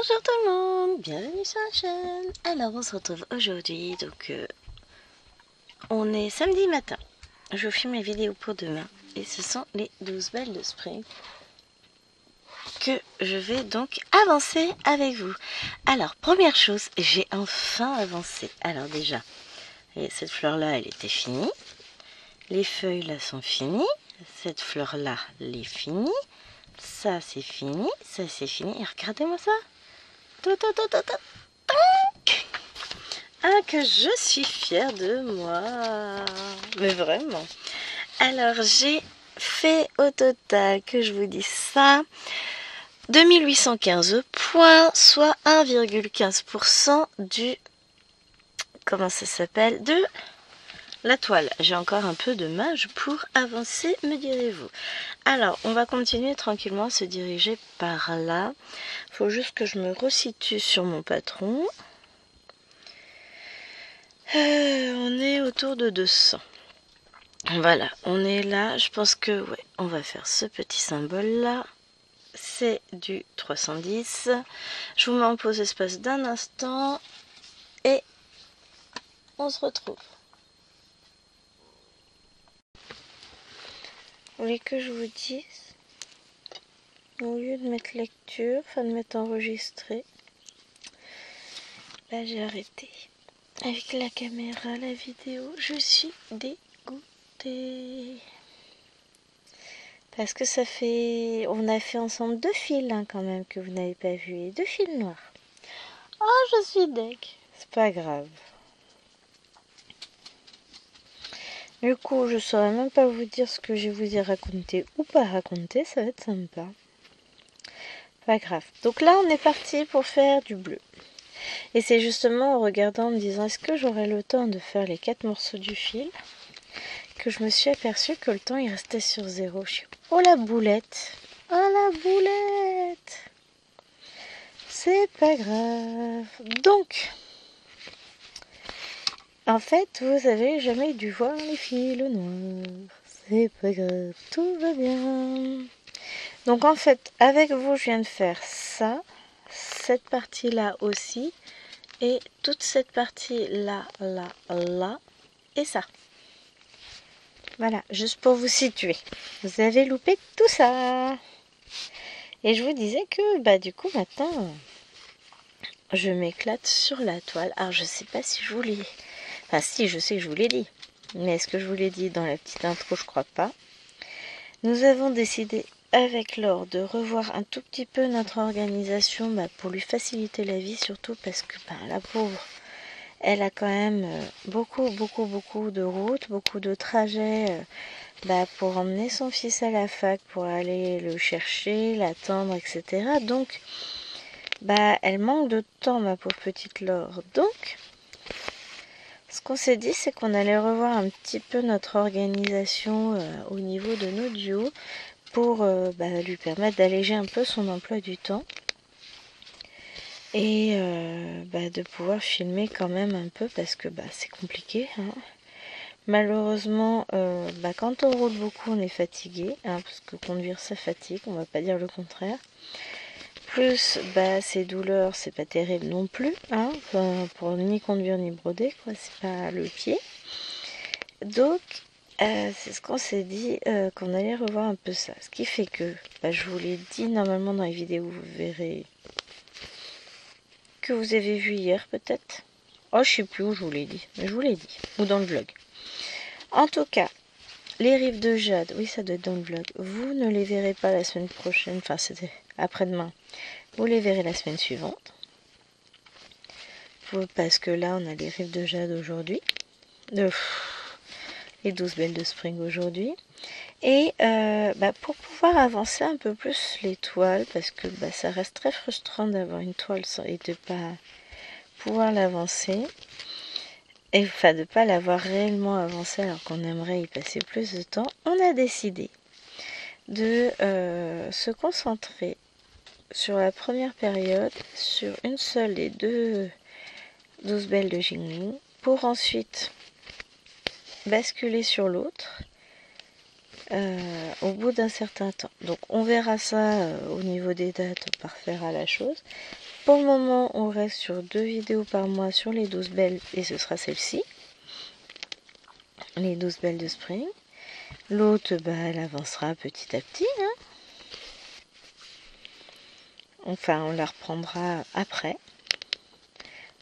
Bonjour tout le monde, bienvenue sur la chaîne. Alors on se retrouve aujourd'hui, donc on est samedi matin. Je vous filme les vidéos pour demain et ce sont les 12 belles de spring que je vais donc avancer avec vous. Alors première chose, j'ai enfin avancé. Alors déjà, et cette fleur là elle était finie, les feuilles là sont finies, cette fleur là elle est finie, ça c'est fini, ça c'est fini, et regardez-moi ça. Ah, que je suis fière de moi. Mais vraiment. Alors, j'ai fait au total, que je vous dis ça, 2815 points, soit 1,15% du... Comment ça s'appelle? De la toile. J'ai encore un peu de marge pour avancer, me direz-vous. Alors, on va continuer tranquillement à se diriger par là. Il faut juste que je me resitue sur mon patron. On est autour de 200. Voilà, on est là. Je pense que ouais, on va faire ce petit symbole là. C'est du 310. Je vous mets en pause espace d'un instant et on se retrouve. Vous voulez que je vous dise, au lieu de mettre lecture, enfin de mettre enregistré, là j'ai arrêté. Avec la caméra, la vidéo, je suis dégoûtée. Parce que ça fait... On a fait ensemble 2 fils hein, quand même que vous n'avez pas vu. Et 2 fils noirs. Oh, je suis deg. C'est pas grave. Du coup, je saurais même pas vous dire ce que je vous ai raconté ou pas raconté. Ça va être sympa. Pas grave. Donc là, on est parti pour faire du bleu. Et c'est justement en regardant, en me disant est-ce que j'aurai le temps de faire les 4 morceaux du fil, que je me suis aperçue que le temps il restait sur 0. Je suis oh la boulette. Oh la boulette. C'est pas grave. Donc, en fait, vous avez jamais dû voir les fils noirs. C'est pas grave, tout va bien. Donc en fait, avec vous, je viens de faire ça, cette partie-là aussi, et toute cette partie-là, là, là, et ça. Voilà, juste pour vous situer. Vous avez loupé tout ça. Et je vous disais que, bah du coup, maintenant, je m'éclate sur la toile. Alors, je sais pas si je vous l'ai... Enfin, si, je sais que je vous l'ai dit. Mais est-ce que je vous l'ai dit dans la petite intro? Je crois pas. Nous avons décidé avec Laure de revoir un tout petit peu notre organisation pour lui faciliter la vie, surtout parce que la pauvre, elle a quand même beaucoup de routes, beaucoup de trajets pour emmener son fils à la fac, pour aller le chercher, l'attendre, etc. Donc, elle manque de temps, ma pauvre petite Laure. Donc, ce qu'on s'est dit, c'est qu'on allait revoir un petit peu notre organisation au niveau de nos duos pour lui permettre d'alléger un peu son emploi du temps et de pouvoir filmer quand même un peu parce que c'est compliqué. Hein. Malheureusement, quand on roule beaucoup, on est fatigué, hein, parce que conduire ça fatigue, on va pas dire le contraire. Plus ces douleurs, c'est pas terrible non plus, hein, pour ni conduire ni broder, quoi, c'est pas le pied. Donc, c'est ce qu'on s'est dit, qu'on allait revoir un peu ça. Ce qui fait que, je vous l'ai dit normalement dans les vidéos, vous verrez que vous avez vu hier peut-être. Oh, je sais plus où je vous l'ai dit, mais je vous l'ai dit, ou dans le vlog. En tout cas, les rives de jade, oui ça doit être dans le vlog, vous ne les verrez pas la semaine prochaine, enfin c'était après-demain, vous les verrez la semaine suivante. Parce que là on a les rives de jade aujourd'hui, les 12 belles de spring aujourd'hui. Et pour pouvoir avancer un peu plus les toiles, parce que ça reste très frustrant d'avoir une toile et de ne pas pouvoir l'avancer, et enfin de ne pas l'avoir réellement avancée alors qu'on aimerait y passer plus de temps, on a décidé de se concentrer sur la première période, sur une seule des 12 belles de Jingling, pour ensuite basculer sur l'autre au bout d'un certain temps. Donc on verra ça au niveau des dates par faire à la chose. pour le moment, on reste sur 2 vidéos par mois sur les 12 belles, et ce sera celle-ci. Les 12 belles de spring. L'autre, bah, elle avancera petit à petit. Hein. Enfin, on la reprendra après.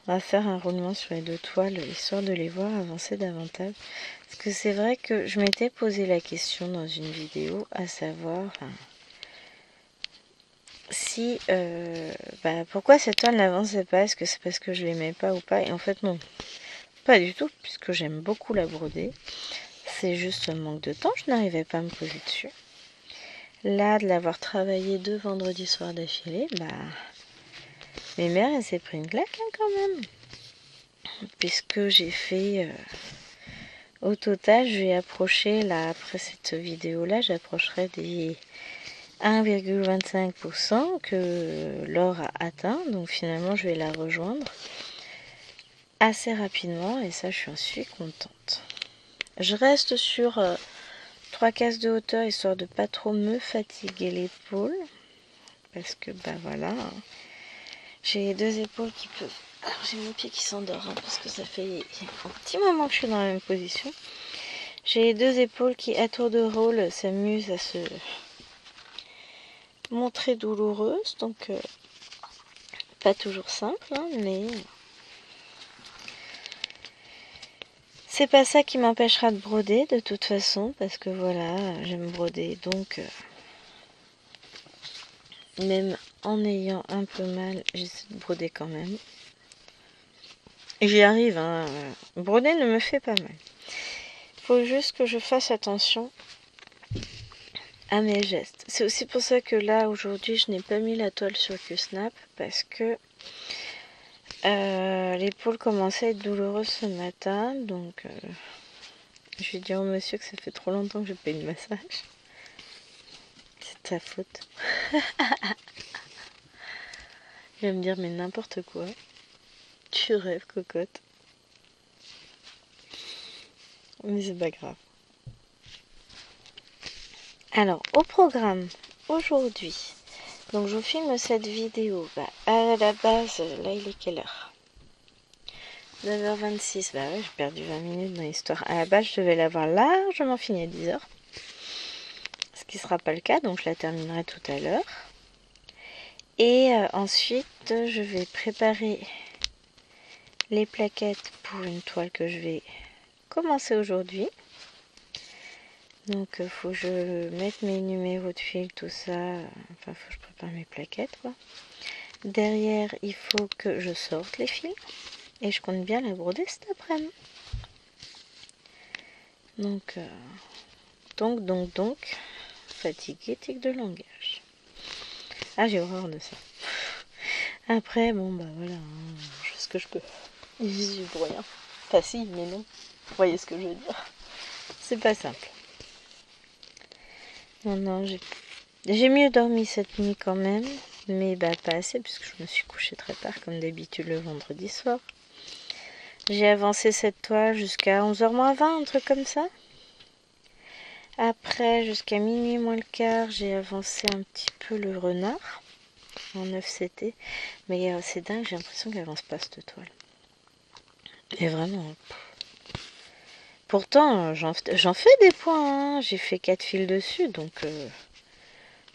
On va faire un roulement sur les 2 toiles, histoire de les voir avancer davantage. Parce que c'est vrai que je m'étais posé la question dans une vidéo, à savoir... si pourquoi cette toile n'avançait pas, est-ce que c'est parce que je l'aimais pas ou pas? Et en fait non, pas du tout, puisque j'aime beaucoup la broder. C'est juste un manque de temps, je n'arrivais pas à me poser dessus. Là, de l'avoir travaillé 2 vendredis soirs d'affilée, mes mères, elle s'est pris une claque hein, quand même. Puisque j'ai fait... au total, je vais approcher, là, après cette vidéo-là, j'approcherai des 1,25% que l'or a atteint. Donc finalement, je vais la rejoindre assez rapidement et ça, je suis contente. Je reste sur 3 cases de hauteur, histoire de pas trop me fatiguer l'épaule. Parce que, voilà, j'ai les 2 épaules qui peuvent... Alors, j'ai mon pied qui s'endort, hein, parce que ça fait un petit moment que je suis dans la même position. J'ai les 2 épaules qui, à tour de rôle, s'amusent à se montrer douloureuses. Donc, pas toujours simple, hein, mais... c'est pas ça qui m'empêchera de broder, de toute façon, parce que voilà, j'aime broder, donc... même en ayant un peu mal, j'essaie de broder quand même. Et j'y arrive, hein. Broder ne me fait pas mal. Faut juste que je fasse attention à mes gestes. C'est aussi pour ça que là, aujourd'hui, je n'ai pas mis la toile sur Q-Snap, parce que l'épaule commençait à être douloureuse ce matin, donc je vais dire au monsieur que ça fait trop longtemps que je paye le massage. C'est de sa faute. Il va me dire, mais n'importe quoi. Tu rêves, cocotte. Mais c'est pas grave. Alors, au programme, aujourd'hui, donc je vous filme cette vidéo. À la base, là, il est quelle heure? 9h26. Bah ouais, j'ai perdu 20 minutes dans l'histoire. À la base, je devais l'avoir largement fini à 10h. Ce qui ne sera pas le cas, donc je la terminerai tout à l'heure. Et ensuite, je vais préparer les plaquettes pour une toile que je vais commencer aujourd'hui. Donc, faut que je mette mes numéros de fil, tout ça. Enfin, faut que je prépare mes plaquettes, quoi. Derrière, il faut que je sorte les fils. Et je compte bien la broder cet après-midi. Donc, fatiguée, tic de langage. Ah, j'ai horreur de ça. Après, voilà, hein, je fais ce que je peux. J'y suis pour rien. Enfin, si, mais non. Vous voyez ce que je veux dire. C'est pas simple. Non, j'ai mieux dormi cette nuit quand même. Mais pas assez, puisque je me suis couchée très tard, comme d'habitude, le vendredi soir. J'ai avancé cette toile jusqu'à 11h moins 20, un truc comme ça. Après, jusqu'à minuit moins le quart, j'ai avancé un petit peu le renard en 9CT. Mais c'est dingue, j'ai l'impression qu'elle avance pas cette toile. Et vraiment. Pourtant, j'en fais des points. Hein. J'ai fait 4 fils dessus, donc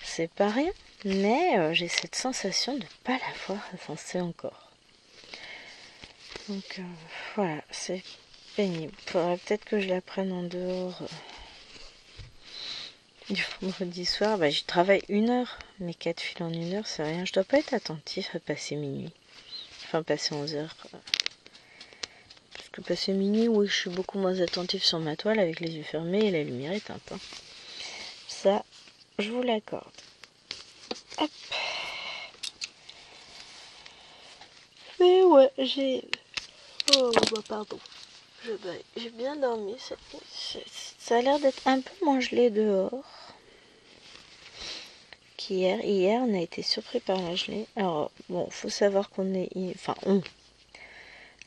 c'est pas rien. Mais j'ai cette sensation de ne pas la voir avancer encore. Donc voilà, c'est pénible. Faudrait peut-être que je la prenne en dehors du vendredi soir. J'y travaille 1 heure. Mais 4 fils en 1 heure, c'est rien. Je dois pas être attentif à passer minuit. Enfin, passer 11h. Parce que passer minuit, oui, je suis beaucoup moins attentif sur ma toile avec les yeux fermés et la lumière éteinte. Hein. Ça, je vous l'accorde. Hop. Mais ouais, oh, pardon. J'ai bien dormi cette nuit. Ça a l'air d'être un peu moins gelé dehors qu'hier. Hier, on a été surpris par la gelée. Alors, faut savoir qu'on est... Enfin,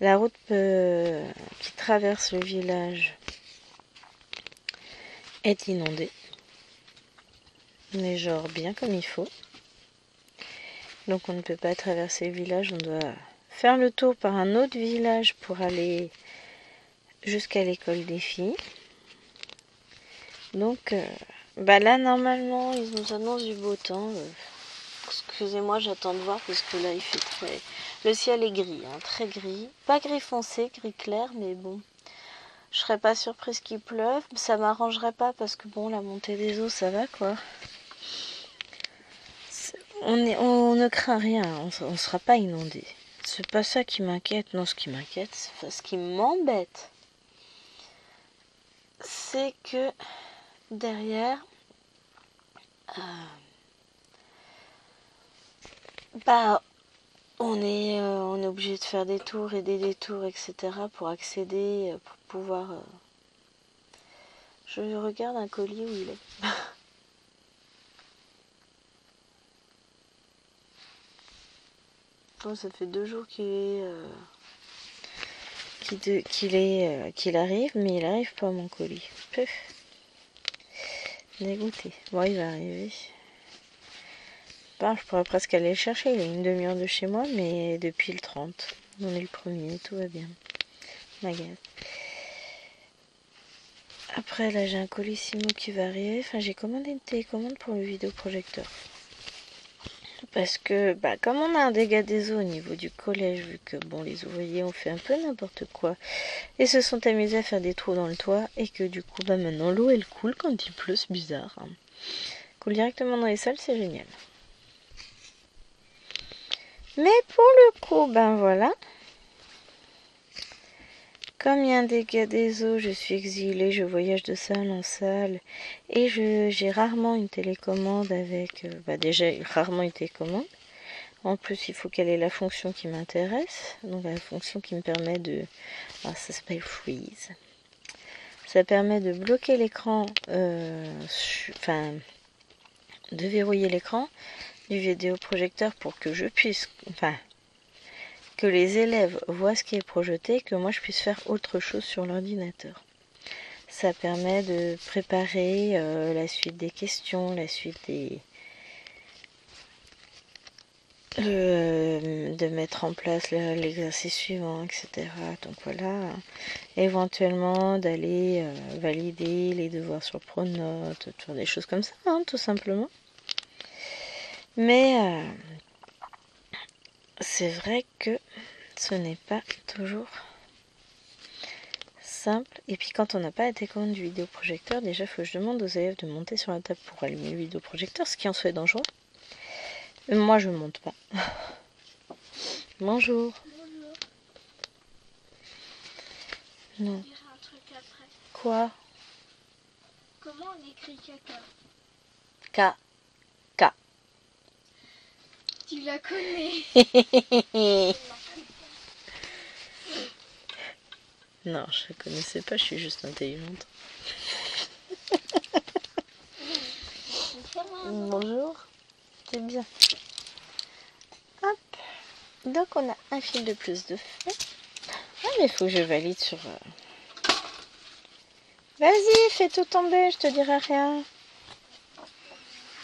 la route qui traverse le village est inondée. Mais genre bien comme il faut. Donc on ne peut pas traverser le village, on doit faire le tour par un autre village pour aller jusqu'à l'école des filles. Donc là normalement ils nous annoncent du beau temps. Excusez-moi, j'attends de voir parce que là il fait très... Le ciel est gris, hein, très gris. Pas gris foncé, gris clair, mais bon. Je serais pas surprise qu'il pleuve. Ça m'arrangerait pas parce que bon, la montée des eaux, ça va quoi. On ne craint rien, on sera pas inondé. C'est pas ça qui m'inquiète. Non, ce qui m'inquiète, ce qui m'embête, c'est que derrière, on est obligé de faire des tours et des détours, etc. pour accéder, pour pouvoir... Je regarde un colis où il est. Bon, ça fait 2 jours qu'il arrive, mais il arrive pas mon colis. Puf. Dégoûté. Bon, il va arriver. Je pourrais presque aller le chercher. Il est une demi-heure de chez moi, mais depuis le 30. On est le 1er, tout va bien. Magasin. Après, là, j'ai un colissimo qui va arriver. Enfin, j'ai commandé une télécommande pour le vidéoprojecteur. Parce que, comme on a un dégât des eaux au niveau du collège, vu que, bon, les ouvriers ont fait un peu n'importe quoi, et se sont amusés à faire des trous dans le toit, et que, du coup, maintenant, l'eau, elle coule quand il pleut, c'est bizarre. Hein. Coule directement dans les salles, c'est génial. Mais pour le coup, voilà. Comme il y a un dégât des eaux, je suis exilée, je voyage de salle en salle. Et j'ai rarement une télécommande avec... déjà, rarement une télécommande. En plus, il faut qu'elle ait la fonction qui m'intéresse. Donc la fonction qui me permet de... ça s'appelle Freeze. Ça permet de bloquer l'écran... de verrouiller l'écran du vidéoprojecteur pour que je puisse... que les élèves voient ce qui est projeté, que moi je puisse faire autre chose sur l'ordinateur. Ça permet de préparer la suite des questions, la suite des... de mettre en place l'exercice suivant, etc. Donc voilà, éventuellement d'aller valider les devoirs sur Pronote, faire des choses comme ça, hein, tout simplement. Mais c'est vrai que ce n'est pas toujours simple. Et puis quand on n'a pas la télécommande du vidéoprojecteur, déjà il faut que je demande aux élèves de monter sur la table pour allumer le vidéoprojecteur, ce qui en soit dangereux. Moi je monte pas. Bonjour. Bonjour. Non. Je dirai un truc après. Quoi? Comment on écrit caca? K. Tu la connais? Non, je la connaissais pas, je suis juste intelligente. Bonjour. C'est bien. Hop. Donc on a un fil de plus de fait. Ah mais il faut que je valide sur... Vas-y, fais tout tomber, je te dirai rien.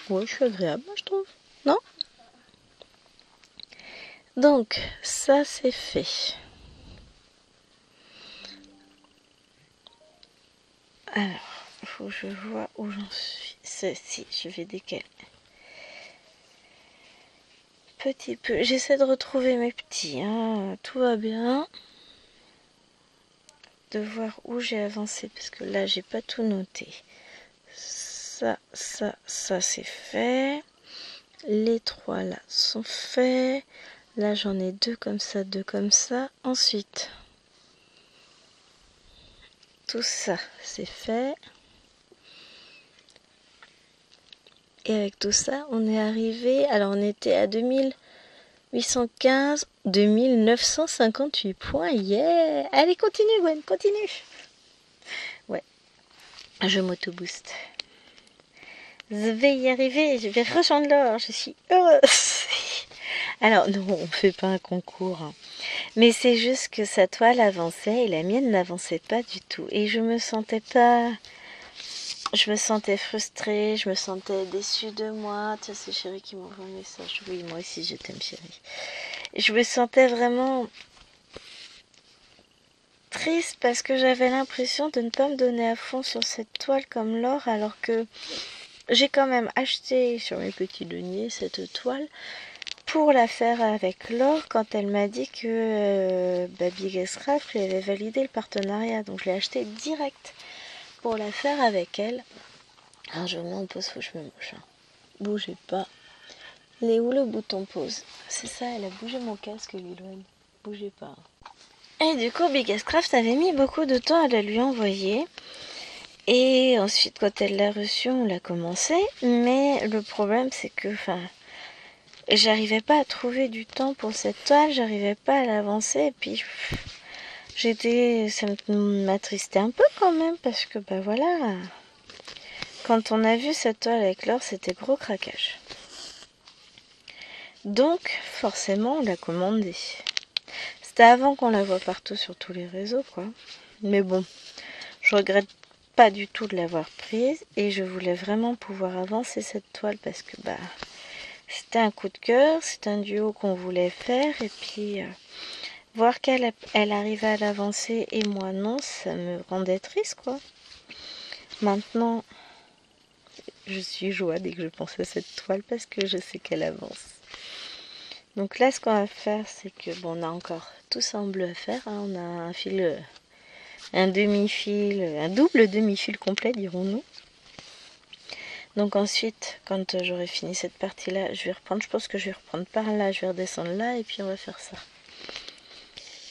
Ouais, je suis agréable, moi je trouve. Non? Donc, ça c'est fait. Alors, il faut que je vois où j'en suis. Si, je vais décaler. Petit peu. J'essaie de retrouver mes petits. Hein. Tout va bien. De voir où j'ai avancé. Parce que là, j'ai pas tout noté. Ça c'est fait. Les 3 là sont faits. Là, j'en ai 2 comme ça, 2 comme ça. Ensuite, tout ça, c'est fait. Et avec tout ça, on est arrivé... Alors, on était à 2815, 2958 points. Yeah! Allez, continue, Gwen, continue. Ouais, je m'auto-booste. Je vais y arriver, je vais rejoindre l'or, je suis heureuse. Alors, non, on ne fait pas un concours. Hein. Mais c'est juste que sa toile avançait et la mienne n'avançait pas du tout. Et je me sentais pas je me sentais frustrée, je me sentais déçue de moi. Tiens, c'est Chérie qui m'envoie un message. Oui, moi aussi je t'aime Chérie. Je me sentais vraiment triste parce que j'avais l'impression de ne pas me donner à fond sur cette toile comme l'or, alors que j'ai quand même acheté sur mes petits deniers cette toile pour la faire avec l'or quand elle m'a dit que Big Craft lui avait validé le partenariat. Donc je l'ai acheté direct pour la faire avec elle. Alors je me mets en pause, faut que je me bouge. Bougez pas. Il est où le bouton pause? C'est ça, elle a bougé mon casque, Liloine. Bougez pas. Et du coup, Big Craft avait mis beaucoup de temps à la lui envoyer. Et ensuite, quand elle l'a reçu, on l'a commencé. Mais le problème, c'est que, j'arrivais pas à trouver du temps pour cette toile, j'arrivais pas à l'avancer. Et puis, ça m'attristait un peu quand même, parce que, voilà, quand on a vu cette toile avec l'or, c'était gros craquage. Donc, forcément, on l'a commandée. C'était avant qu'on la voie partout sur tous les réseaux, quoi. Mais bon, je regrette pas du tout de l'avoir prise et je voulais vraiment pouvoir avancer cette toile parce que c'était un coup de cœur, c'est un duo qu'on voulait faire et puis voir qu'elle arrivait à l'avancer et moi non, ça me rendait triste, quoi. Maintenant, je suis joie dès que je pense à cette toile parce que je sais qu'elle avance. Donc là, ce qu'on va faire, c'est que on a encore tout ça en bleu à faire. Hein. On a un fil, un demi-fil, un double demi-fil complet, dirons-nous. Donc ensuite, quand j'aurai fini cette partie-là, je vais reprendre. Je pense que je vais reprendre par là, je vais redescendre là et puis on va faire ça.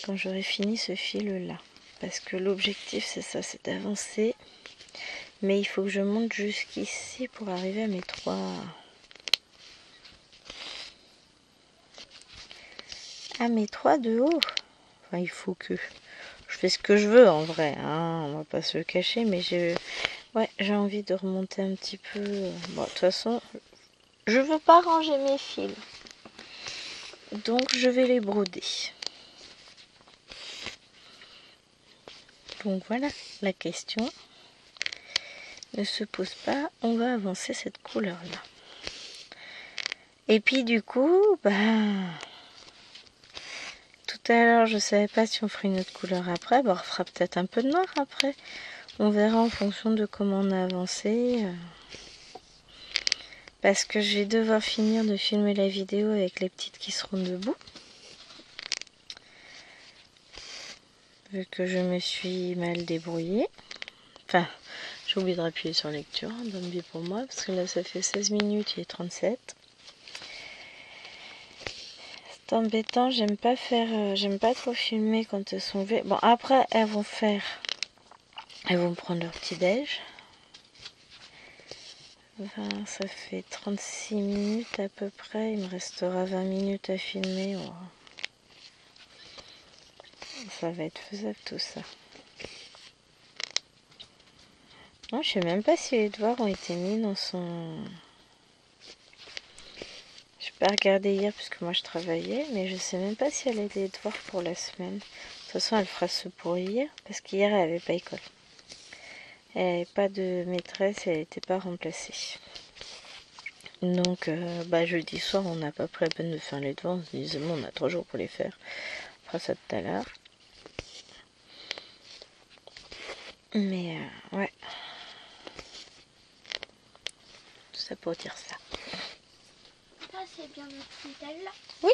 Quand j'aurai fini ce fil-là, parce que l'objectif c'est ça, c'est d'avancer. Mais il faut que je monte jusqu'ici pour arriver à mes 3. À mes 3 de haut. Enfin, il faut que je fais ce que je veux en vrai, hein, on va pas se le cacher, mais j'ai envie de remonter un petit peu. Bon, de toute façon, je veux pas ranger mes fils, donc je vais les broder. Donc voilà, la question ne se pose pas, on va avancer cette couleur là. Et puis du coup, tout à l'heure je savais pas si on ferait une autre couleur après, on fera peut-être un peu de noir après. On verra en fonction de comment on a avancé. Parce que je vais devoir finir de filmer la vidéo avec les petites qui seront debout. Vu que je me suis mal débrouillée. Enfin, j'ai oublié de appuyer sur lecture, hein, bonne vie pour moi, parce que là ça fait 16 minutes, il est 37. C'est embêtant, j'aime pas trop filmer quand elles sont levées. Bon, après, elles vont prendre leur petit déj. Ça fait 36 minutes à peu près, il me restera 20 minutes à filmer. Oh. Ça va être faisable tout ça. Non, je sais même pas si les devoirs ont été mis dans son... Je n'ai pas regardé hier puisque moi je travaillais, mais je sais même pas si elle a des devoirs pour la semaine. De toute façon, elle fera ceux pour hier, parce qu'hier elle avait pas école. Elle n'avait pas de maîtresse et elle n'était pas remplacée. Donc, jeudi soir, on n'a pas pris la peine de faire les devoirs. On se disait, bon, on a 3 jours pour les faire. On fera ça tout à l'heure. Mais, ouais. Tout ça pour dire ça. Ça, c'est bien notre tutelle là. Oui.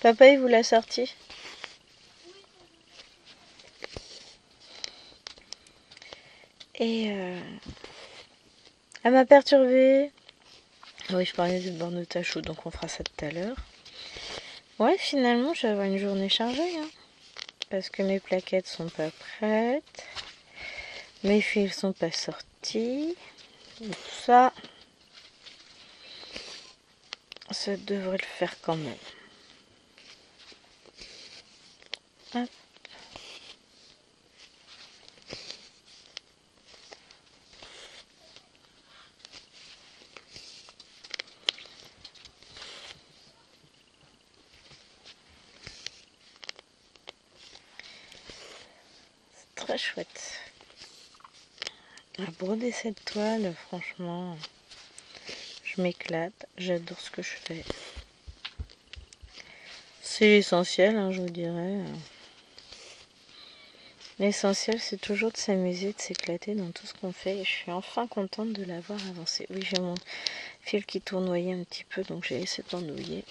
Papa, il vous l'a sorti. Et elle m'a perturbée. Oui, je parlais de borne de tachou, donc on fera ça tout à l'heure. Ouais, finalement, je vais avoir une journée chargée. Hein, parce que mes plaquettes sont pas prêtes. Mes fils sont pas sortis. Donc ça devrait le faire quand même. Hop. C'est très chouette. à broder cette toile, franchement, je m'éclate, j'adore ce que je fais. C'est l'essentiel, hein, je vous dirais. L'essentiel, c'est toujours de s'amuser, de s'éclater dans tout ce qu'on fait. Et je suis enfin contente de l'avoir avancé. Oui, j'ai mon fil qui tournoyait un petit peu, donc j'ai laissé d'ennuyer.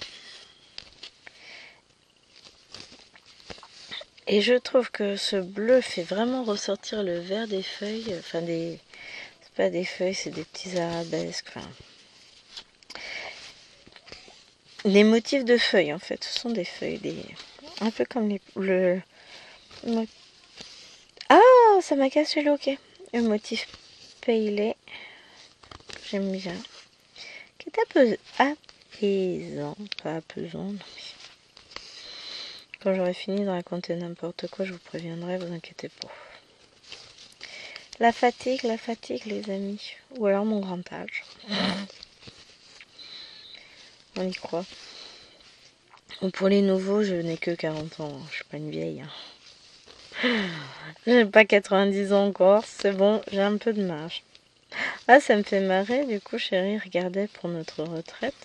Et je trouve que ce bleu fait vraiment ressortir le vert des feuilles. Enfin, c'est pas des feuilles, c'est des petits arabesques. Enfin, des motifs de feuilles, en fait. Ce sont des feuilles, un peu comme Ah, ça m'a cassé le loquet. Le motif paillet, j'aime bien. Qui est apaisant, pas apaisant, non mais... Quand j'aurai fini de raconter n'importe quoi, je vous préviendrai, vous inquiétez pas. La fatigue, les amis. Ou alors mon grand âge. On y croit. Ou pour les nouveaux, je n'ai que 40 ans. Je suis pas une vieille. J'ai pas 90 ans encore. C'est bon, j'ai un peu de marge. Ah, ça me fait marrer. Du coup, chérie regardait pour notre retraite.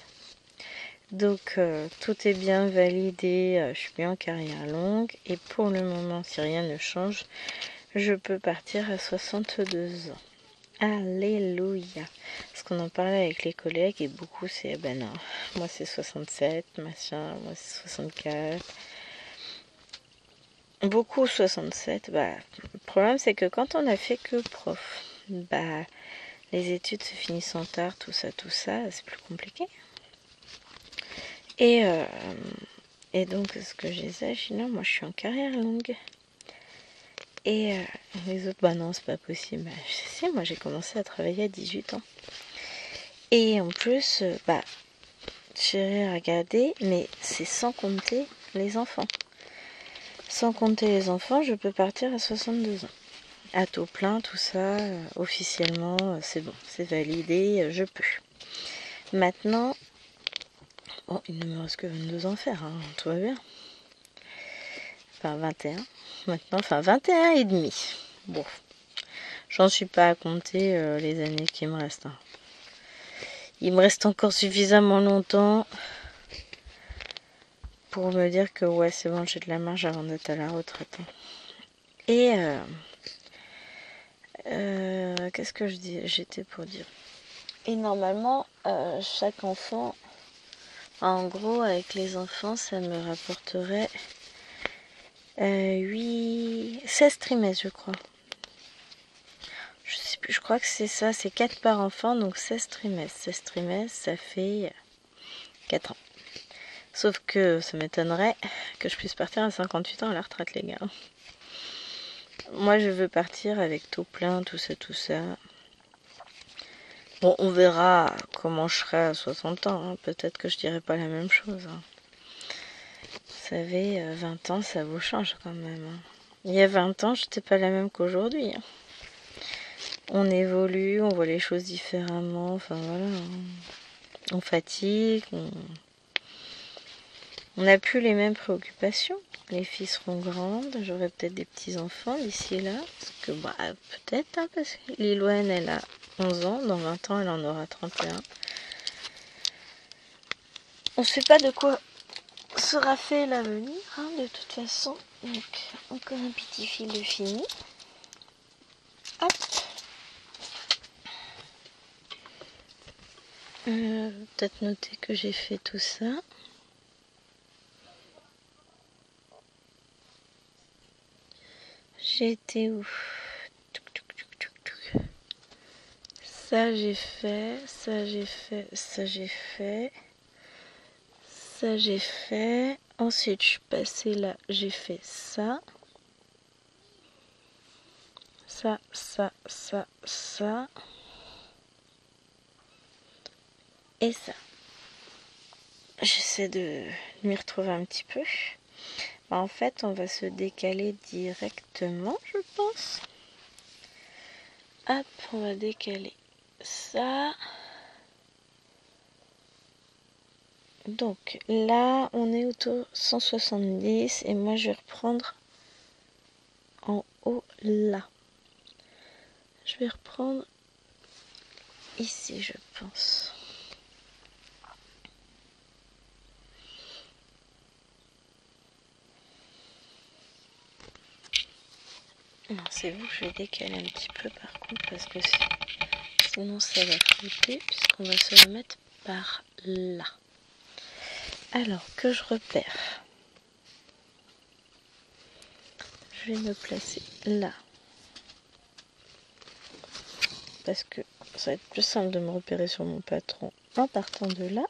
Donc, tout est bien validé. Je suis bien en carrière longue. Et pour le moment, si rien ne change, je peux partir à 62 ans. Alléluia. Parce qu'on en parlait avec les collègues et beaucoup c'est, ben non, moi c'est 67, machin, moi c'est 64. Beaucoup 67, bah, le problème c'est que quand on a fait que prof, bah, les études se finissent en tard, tout ça, c'est plus compliqué. Et donc ce que je disais, je dis non, moi je suis en carrière longue. Et les autres, bah non, c'est pas possible. Bah, je sais, moi j'ai commencé à travailler à 18 ans. Et en plus, bah, j'ai regardé, mais c'est sans compter les enfants. Sans compter les enfants, je peux partir à 62 ans. À taux plein, tout ça, officiellement, c'est bon, c'est validé, je peux. Maintenant, oh, il ne me reste que 22 ans à faire, hein, tout va bien. Enfin, 21. Maintenant, enfin, 21 et demi. Bon, j'en suis pas à compter les années qui me restent. Hein. Il me reste encore suffisamment longtemps pour me dire que ouais, c'est bon, j'ai de la marge avant d'être à la retraite. Hein. Et qu'est-ce que j'étais pour dire? Et normalement, chaque enfant, en gros, avec les enfants, ça me rapporterait 16 trimestres, je crois. Je sais plus, je crois que c'est ça, c'est 4 par enfant, donc 16 trimestres. 16 trimestres, ça fait 4 ans. Sauf que ça m'étonnerait que je puisse partir à 58 ans à la retraite, les gars. Moi, je veux partir avec tout plein, tout ça, tout ça. Bon, on verra comment je serai à 60 ans. Hein. Peut-être que je dirai pas la même chose. Hein. Vous savez, 20 ans, ça vous change quand même. Hein. Il y a 20 ans, j'étais pas la même qu'aujourd'hui. Hein. On évolue, on voit les choses différemment. Enfin, voilà. Hein. On fatigue. On n'a plus les mêmes préoccupations. Les filles seront grandes. J'aurai peut-être des petits-enfants d'ici là. Parce que, bah, peut-être, hein, parce que Lilouane, elle a 11 ans. Dans 20 ans, elle en aura 31. On ne sait pas de quoi sera fait l'avenir, hein, de toute façon. Donc, encore un petit fil de fini. Hop. Peut-être noter que j'ai fait tout ça. J'ai été où? Ça j'ai fait, ça j'ai fait, ça j'ai fait, ça j'ai fait. Ensuite je suis passée là, j'ai fait ça. Ça, ça, ça, ça. Et ça. J'essaie de m'y retrouver un petit peu. En fait, on va se décaler directement, je pense. Hop, on va décaler ça. Donc là, on est autour 170 et moi je vais reprendre en haut là. Je vais reprendre ici, je pense. Non, c'est vous que je vais décaler un petit peu par contre parce que sinon ça va flotter puisqu'on va se remettre par là. Alors que je repère, je vais me placer là parce que ça va être plus simple de me repérer sur mon patron en partant de là.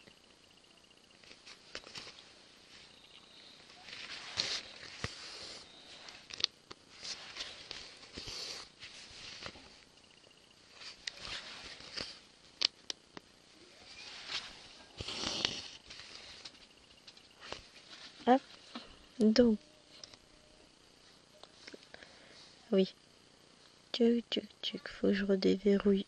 Hop, donc oui, faut que je redéverrouille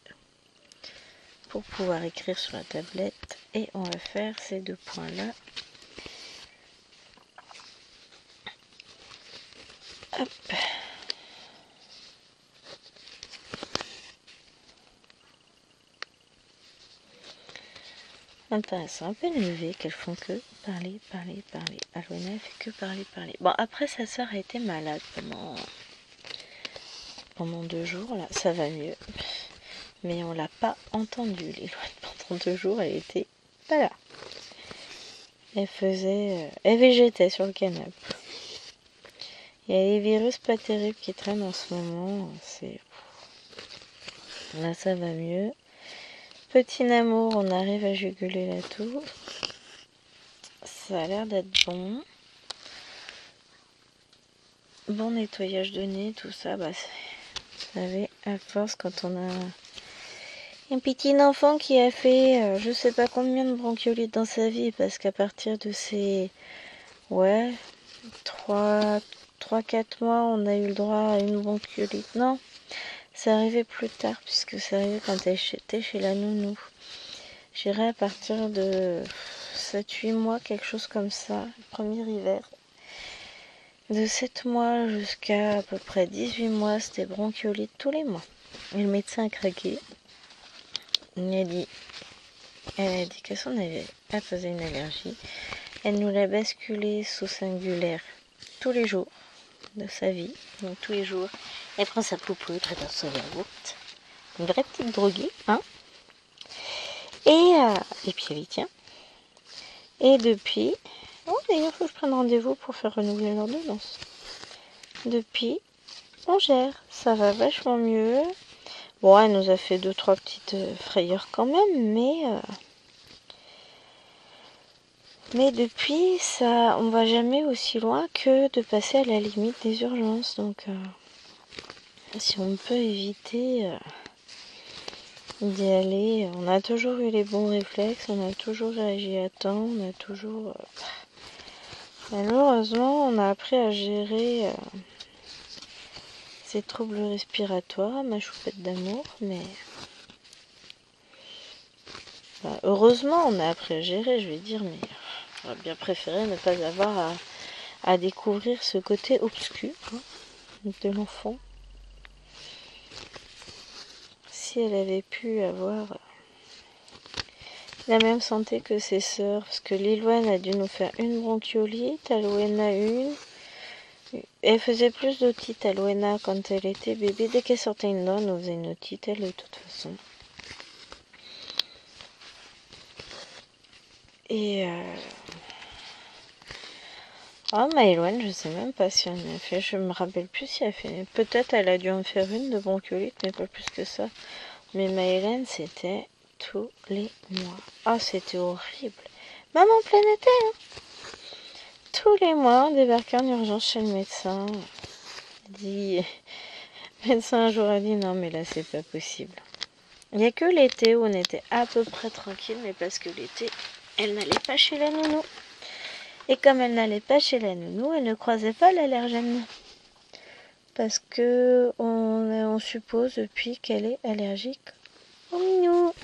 pour pouvoir écrire sur la tablette et on va faire ces deux points là. Hop. Intéressant, à peine levé qu'elles font que parler. Alwena fait que parler. Bon, après sa soeur a été malade pendant 2 jours, là, ça va mieux. Mais on l'a pas entendu, Lilouane, pendant 2 jours, elle était pas là. Elle végétait sur le canapé. Il y a les virus pas terribles qui traînent en ce moment, là ça va mieux. Petit Namour, on arrive à juguler la toux. Ça a l'air d'être bon. Bon nettoyage de nez, tout ça, bah, vous savez, à force, quand on a un petit enfant qui a fait je sais pas combien de bronchiolites dans sa vie, parce qu'à partir de ses 3-4 mois, on a eu le droit à une bronchiolite. Non, c'est arrivé plus tard, puisque c'est arrivé quand j'étais chez la nounou. J'irai à partir de 7-8 mois, quelque chose comme ça, le premier hiver. De 7 mois jusqu'à peu près 18 mois, c'était bronchiolite tous les mois. Et le médecin a craqué. Elle a dit qu'elle faisait une allergie. Elle nous l'a basculé sous singulaire tous les jours de sa vie. Donc tous les jours, elle prend sa poupouille dans son yaourt. Une vraie petite droguée, hein. Et puis elle y tient. Et depuis... Oh, d'ailleurs, il faut que je prenne rendez-vous pour faire renouveler l'ordonnance. Depuis, on gère. Ça va vachement mieux. Bon, elle nous a fait 2-3 petites frayeurs quand même, mais depuis, ça, on va jamais aussi loin que de passer à la limite des urgences. Donc, si on peut éviter d'y aller, on a toujours eu les bons réflexes, on a toujours réagi à temps, on a toujours... malheureusement, on a appris à gérer ces troubles respiratoires, ma choupette d'amour, mais... heureusement, on a appris à gérer, je vais dire, mais j'aurais bien préféré ne pas avoir à découvrir ce côté obscur de l'enfant. Si elle avait pu avoir la même santé que ses sœurs, parce que Lilouane a dû nous faire une bronchiolite, Alwena une. Elle faisait plus d'otite, Alwena, quand elle était bébé. Dès qu'elle sortait une dent, on faisait une otite, elle, de toute façon. Et Maëloine, je sais même pas si elle en a fait. Je me rappelle plus si elle a fait. Peut-être elle a dû en faire une de bronchiolite, mais pas plus que ça. Mais Maëlène, c'était tous les mois. Ah, c'était horrible. Même en plein été, hein. Tous les mois, on débarquait en urgence chez le médecin. Le médecin un jour a dit non, mais là, c'est pas possible. Il n'y a que l'été où on était à peu près tranquille, mais parce que l'été, elle n'allait pas chez la nounou. Et comme elle n'allait pas chez la nounou, elle ne croisait pas l'allergène. Parce que on suppose depuis qu'elle est allergique aux mignons.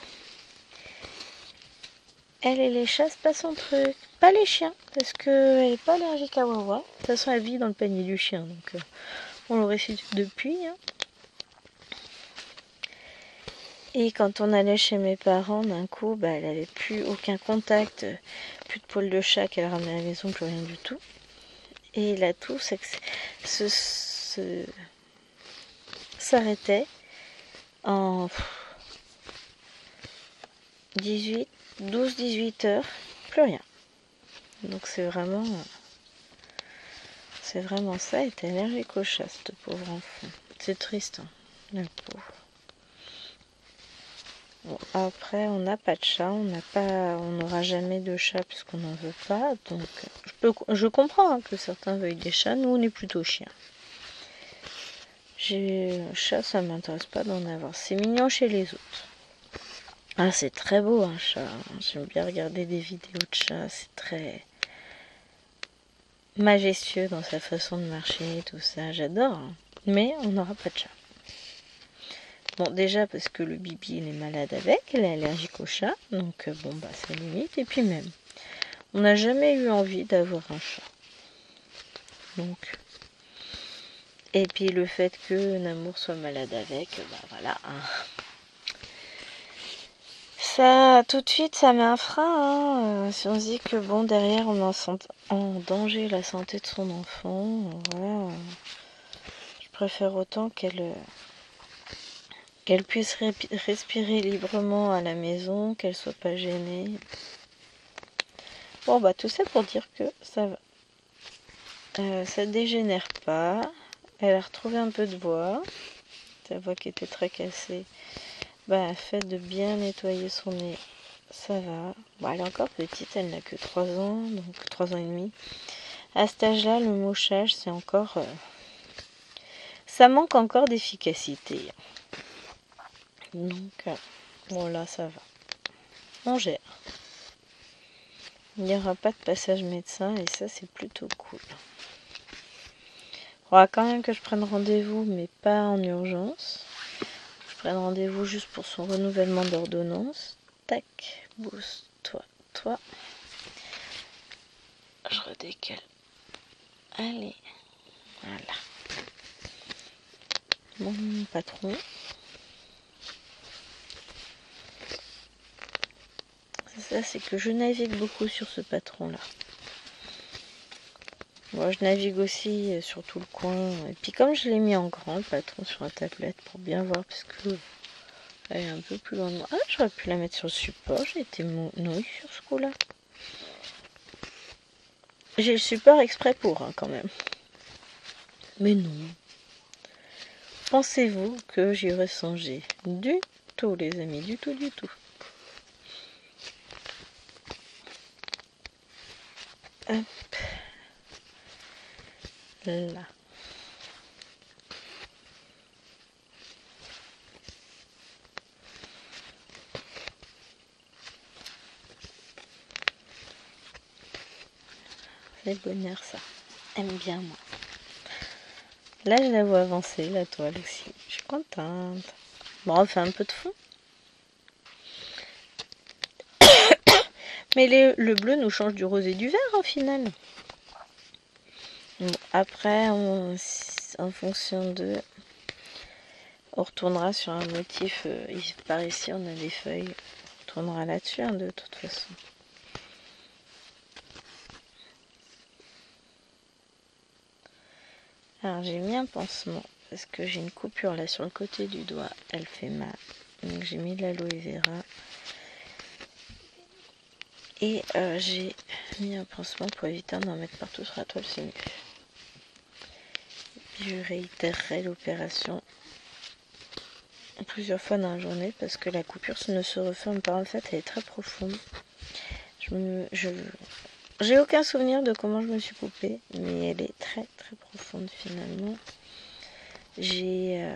Elle et les chats, c'est pas son truc. Pas les chiens, parce qu'elle n'est pas allergique à Wawa. De toute façon, elle vit dans le panier du chien, donc on l'aurait su depuis. Hein. Et quand on allait chez mes parents, d'un coup, bah, elle avait plus aucun contact, plus de poils de chat qu'elle ramenait à la maison, plus rien du tout. Et là, tout s'arrêtait en 12-18 heures, plus rien. Donc c'est vraiment ça. Elle était allergique au chat, cette pauvre enfant. C'est triste, hein, la pauvre. Bon, après, on n'a pas de chat, on n'aura jamais de chat puisqu'on n'en veut pas. Donc, je comprends, hein, que certains veuillent des chats. Nous, on est plutôt chiens. Un chat, ça m'intéresse pas d'en avoir. C'est mignon chez les autres. Ah, c'est très beau un chat. J'aime bien regarder des vidéos de chats. C'est très majestueux dans sa façon de marcher, tout ça. J'adore. Hein. Mais on n'aura pas de chat. Bon, déjà parce que le Bibi, il est malade avec, elle est allergique au chat, donc bon, bah, ça limite. Et puis même, on n'a jamais eu envie d'avoir un chat. Donc, et puis le fait que Namour soit malade avec, bah voilà. Hein. Ça, tout de suite, ça met un frein. Hein. Si on se dit que bon, derrière, on met en danger la santé de son enfant, voilà. Je préfère autant qu'elle puisse respirer librement à la maison, qu'elle soit pas gênée. Bon, bah tout ça pour dire que ça va. Ça dégénère pas. Elle a retrouvé un peu de voix. Sa voix qui était très cassée. Bah, fait de bien nettoyer son nez, ça va. Bon, elle est encore petite, elle n'a que 3 ans, donc 3 ans et demi. À cet âge-là, le mouchage, c'est encore... ça manque encore d'efficacité. Donc, bon là, ça va. On gère. Il n'y aura pas de passage médecin et ça, c'est plutôt cool. Il faudra quand même que je prenne rendez-vous, mais pas en urgence. Je prenne rendez-vous juste pour son renouvellement d'ordonnance. Tac, bouge toi. Je redécale. Allez, voilà. Mon patron. Ça, c'est que je navigue beaucoup sur ce patron-là. Moi, je navigue aussi sur tout le coin. Et puis comme je l'ai mis en grand, le patron, sur la tablette, pour bien voir, parce que elle est un peu plus loin de moi. Ah, j'aurais pu la mettre sur le support. J'ai été nouille sur ce coup-là. J'ai le support exprès pour, hein, quand même. Mais non. Pensez-vous que j'y aurais songé? Du tout, les amis. Du tout, du tout. Hop. Là. C'est le bonheur, ça. Aime bien, moi. Là, je la vois avancer, la toile aussi. Je suis contente. Bon, on fait un peu de fond. Mais le bleu nous change du rose et du vert, en final. Bon, après, en fonction de... On retournera sur un motif. Par ici, on a des feuilles. On retournera là-dessus, hein, de toute façon. Alors, j'ai mis un pansement. Parce que j'ai une coupure là sur le côté du doigt. Elle fait mal. Donc, j'ai mis de l'aloe vera. Et j'ai mis un pansement pour éviter d'en mettre partout sur la toile, c'est mieux. Je réitérerai l'opération plusieurs fois dans la journée parce que la coupure ne se referme pas. En fait, elle est très profonde. J'ai aucun souvenir de comment je me suis coupée, mais elle est très très profonde finalement. J'ai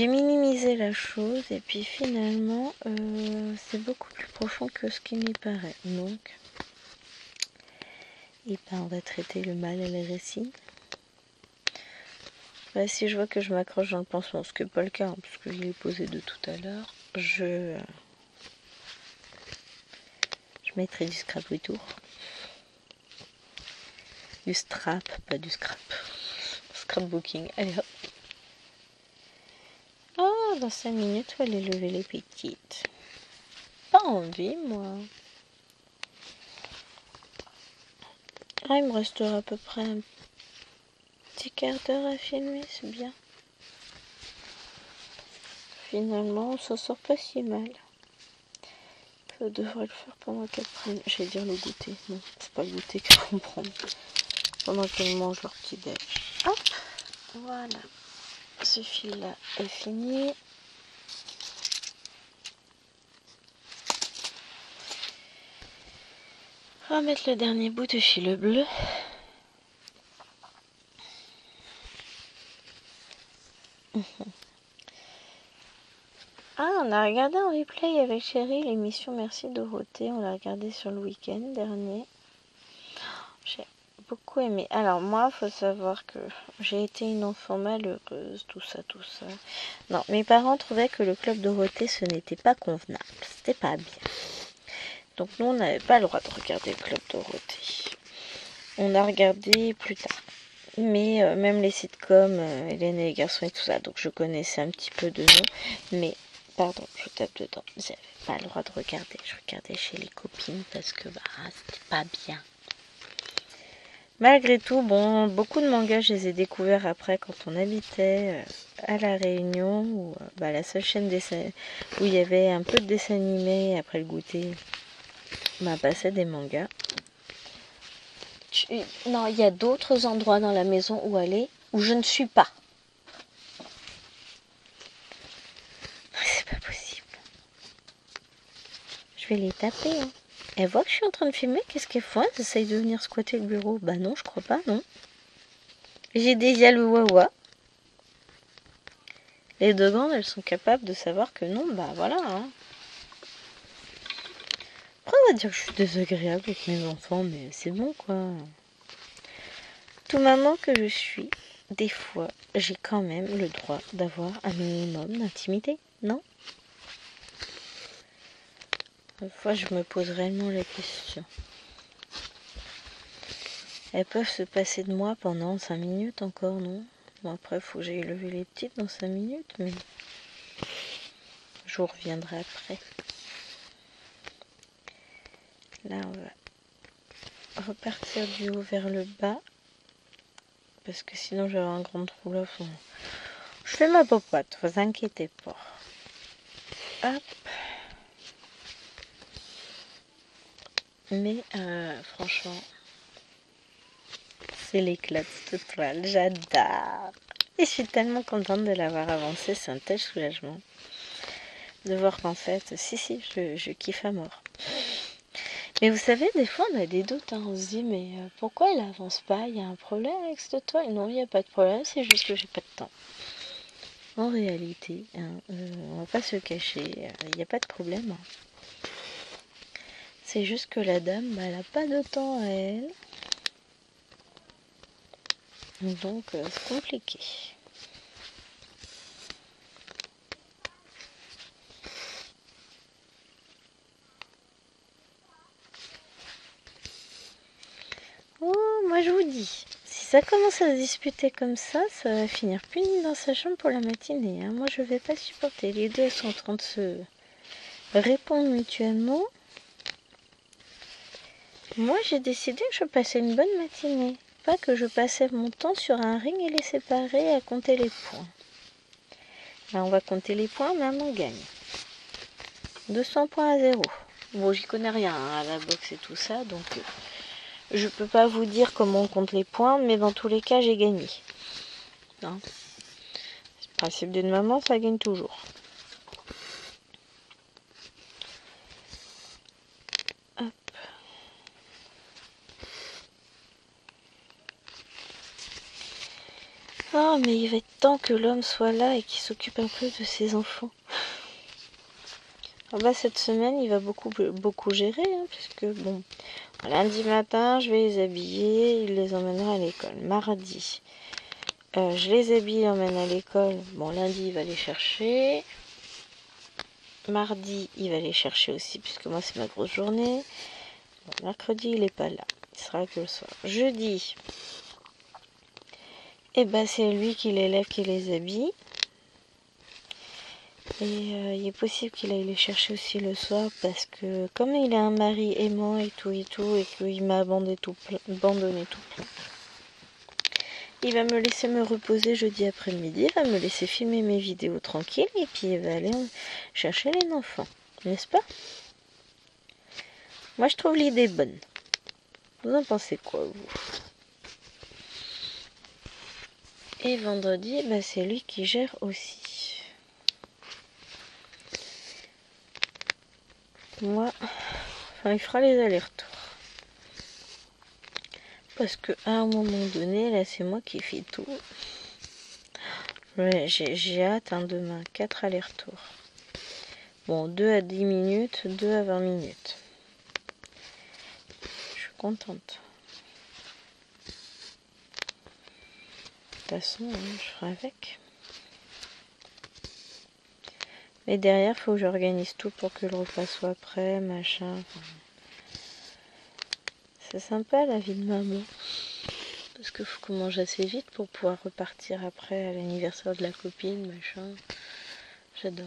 minimisé la chose et puis finalement c'est beaucoup plus profond que ce qui n'y paraît. Donc, on va traiter le mal et les récits. Bah, si je vois que je m'accroche dans le pansement, ce qui n'est pas le cas, hein, parce que je l'ai posé de tout à l'heure, je mettrai du scrap retour. Du strap, pas du scrap. Scrapbooking, allez hop. dans 5 minutes, faut aller lever les petites. Pas envie, moi. Ah, il me restera à peu près un petit quart d'heure à filmer, c'est bien. Finalement, on s'en sort pas si mal. Je devrais le faire pendant qu'elle prenne. J'allais dire le goûter. Non, c'est pas le goûter qu'elles vont prendre. Pendant qu'elles mangent leur petit déj. Hop, voilà. Ce fil-là est fini. On va mettre le dernier bout de fil bleu. Ah, on a regardé en replay avec Chérie l'émission Merci Dorothée. On l'a regardé sur le week-end dernier. J'ai beaucoup aimé. Alors moi, faut savoir que j'ai été une enfant malheureuse, tout ça. Non, mes parents trouvaient que le club Dorothée, ce n'était pas convenable. C'était pas bien. Donc nous, on n'avait pas le droit de regarder le club Dorothée. On a regardé plus tard. Mais même les sitcoms, Hélène et les garçons et tout ça, donc je connaissais un petit peu de nom. Mais, pardon, je tape dedans. J'avais pas le droit de regarder. Je regardais chez les copines parce que c'était pas bien. Malgré tout, bon, beaucoup de mangas, je les ai découverts après quand on habitait à La Réunion, où la seule chaîne où il y avait un peu de dessins animés après le goûter, passait des mangas. Non, il y a d'autres endroits dans la maison où aller, où je ne suis pas. C'est pas possible. Je vais les taper, hein. Elle voit que je suis en train de filmer, qu'est-ce qu'elles font? Elles essayent de venir squatter le bureau. Bah non, je crois pas, non. J'ai des yeux wawa. Les deux grandes, elles sont capables de savoir que non, voilà. Hein. Après, on va dire que je suis désagréable avec mes enfants, mais c'est bon, quoi. Tout maman que je suis, des fois, j'ai quand même le droit d'avoir un minimum d'intimité, non? Des fois, je me pose réellement la question. Elles peuvent se passer de moi pendant 5 minutes encore, non? Bon, après, il faut que j'aille lever les petites dans 5 minutes, mais je vous reviendrai après. Là, on va repartir du haut vers le bas, parce que sinon, j'aurai un grand trou là. Je fais ma popote, vous inquiétez pas. Hop. Mais franchement, c'est l'éclat de cette toile, j'adore. Et je suis tellement contente de l'avoir avancé, c'est un tel soulagement. De voir qu'en fait, si, je kiffe à mort. Mais vous savez, des fois on a des doutes, hein. On se dit, mais pourquoi elle avance pas? Il y a un problème avec cette toile? Non, il n'y a pas de problème, c'est juste que j'ai pas de temps. En réalité, hein, on va pas se cacher, il n'y a pas de problème. Hein. C'est juste que la dame, elle n'a pas de temps à elle. Donc, c'est compliqué. Oh, moi je vous dis, si ça commence à se disputer comme ça va finir puni dans sa chambre pour la matinée. Hein. Moi, je vais pas supporter. Les deux sont en train de se répondre mutuellement. Moi, j'ai décidé que je passais une bonne matinée. Pas que je passais mon temps sur un ring et les séparer à compter les points. Là, on va compter les points, maman gagne. 200 points à 0. Bon, j'y connais rien à la boxe et tout ça, donc je peux pas vous dire comment on compte les points, mais dans tous les cas, j'ai gagné. Hein. Le principe d'une maman, ça gagne toujours. Hop. Oh, mais il va être temps que l'homme soit là et qu'il s'occupe un peu de ses enfants. Cette semaine, il va beaucoup gérer, hein, puisque bon, lundi matin, je vais les habiller, il les emmènera à l'école. Mardi, je les habille, emmène à l'école. Bon, lundi, il va les chercher. Mardi, il va les chercher aussi, puisque moi, c'est ma grosse journée. Bon, mercredi, il n'est pas là. Il sera que le soir. Jeudi, c'est lui qui les lève, qui les habille. Et il est possible qu'il aille les chercher aussi le soir parce que comme il a un mari aimant et tout, et qu'il m'a abandonné tout plein, il va me laisser me reposer jeudi après-midi, il va me laisser filmer mes vidéos tranquilles et puis il va aller chercher les enfants, n'est-ce pas? Moi je trouve l'idée bonne. Vous en pensez quoi, vous? Et vendredi, bah, c'est lui qui gère aussi. Moi, enfin, il fera les allers-retours. Parce qu'à un moment donné, là, c'est moi qui fais tout. Ouais, j'ai hâte, hein, demain. 4 allers-retours. Bon, 2 à 10 minutes, 2 à 20 minutes. Je suis contente. De toute façon, hein, je ferai avec. Mais derrière, il faut que j'organise tout pour que le repas soit prêt, machin. C'est sympa la vie de maman. Parce qu'il faut qu'on mange assez vite pour pouvoir repartir après à l'anniversaire de la copine, machin. J'adore.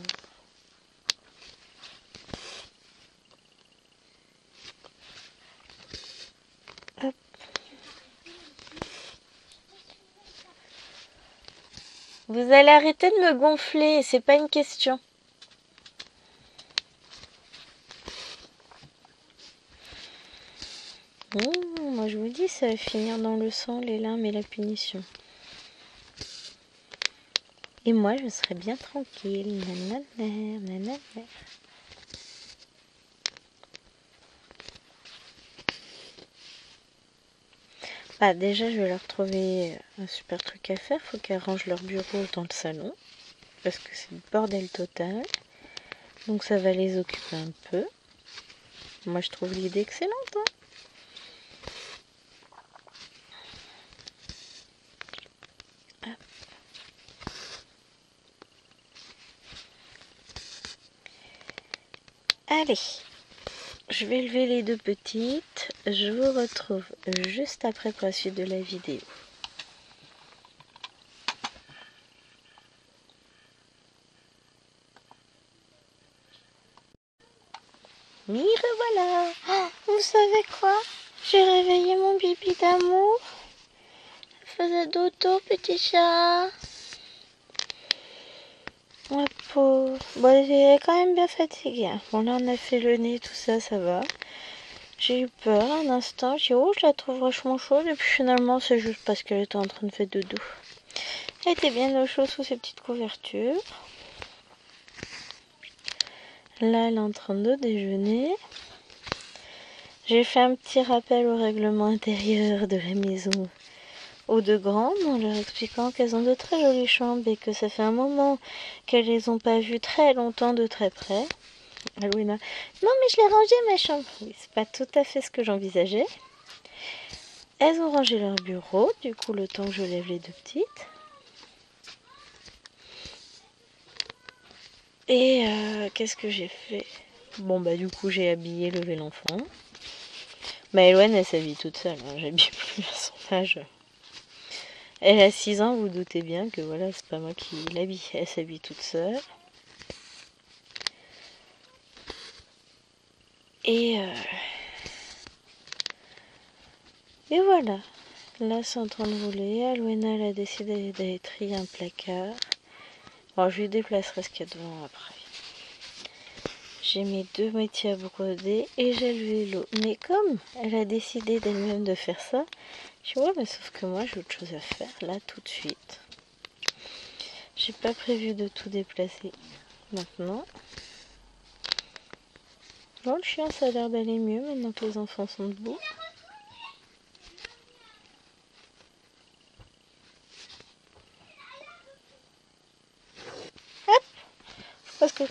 Hop. Vous allez arrêter de me gonfler, c'est pas une question. Moi je vous dis, ça va finir dans le sang, les larmes et la punition. Et moi je serai bien tranquille. Nanana, nanana. Bah déjà je vais leur trouver un super truc à faire. Faut qu'elles rangent leur bureau dans le salon. Parce que c'est le bordel total. Donc ça va les occuper un peu. Moi je trouve l'idée excellente, hein. Allez, je vais lever les deux petites. Je vous retrouve juste après pour la suite de la vidéo. M'y revoilà. Oh, vous savez quoi? J'ai réveillé mon bibi d'amour. Il faisait dodo, petit chat. La pauvre. Bon, il est quand même bien fatigué. Bon, là, on a fait le nez, tout ça, ça va. J'ai eu peur un instant. J'ai dit, oh, je la trouve vachement chaude. Et puis finalement, c'est juste parce qu'elle était en train de faire dodo. Elle était bien au chaud sous ses petites couvertures. Là, elle est en train de déjeuner. J'ai fait un petit rappel au règlement intérieur de la maison aux deux grandes en leur expliquant qu'elles ont de très jolies chambres et que ça fait un moment qu'elles les ont pas vues très longtemps de très près. Alouina, non mais je l'ai rangé ma chambre. Oui, c'est pas tout à fait ce que j'envisageais. Elles ont rangé leur bureau, du coup le temps que je lève les deux petites. Et qu'est-ce que j'ai fait? Bon bah du coup j'ai habillé, levé l'enfant. Bah Eloane elle s'habille toute seule, hein. J'habille plus à son âge. Elle a 6 ans, vous doutez bien que voilà, c'est pas moi qui l'habille, elle s'habille toute seule. Et voilà, là c'est en train de rouler. Alouena elle a décidé d'aller trier un placard. Bon, je lui déplacerai ce qu'il y a devant après. J'ai mes deux métiers à broder et j'ai le vélo. Mais comme elle a décidé d'elle-même de faire ça, je vois, mais sauf que moi j'ai autre chose à faire là tout de suite. J'ai pas prévu de tout déplacer maintenant. Bon, le chien ça a l'air d'aller mieux maintenant que les enfants sont debout. Hop, parce que...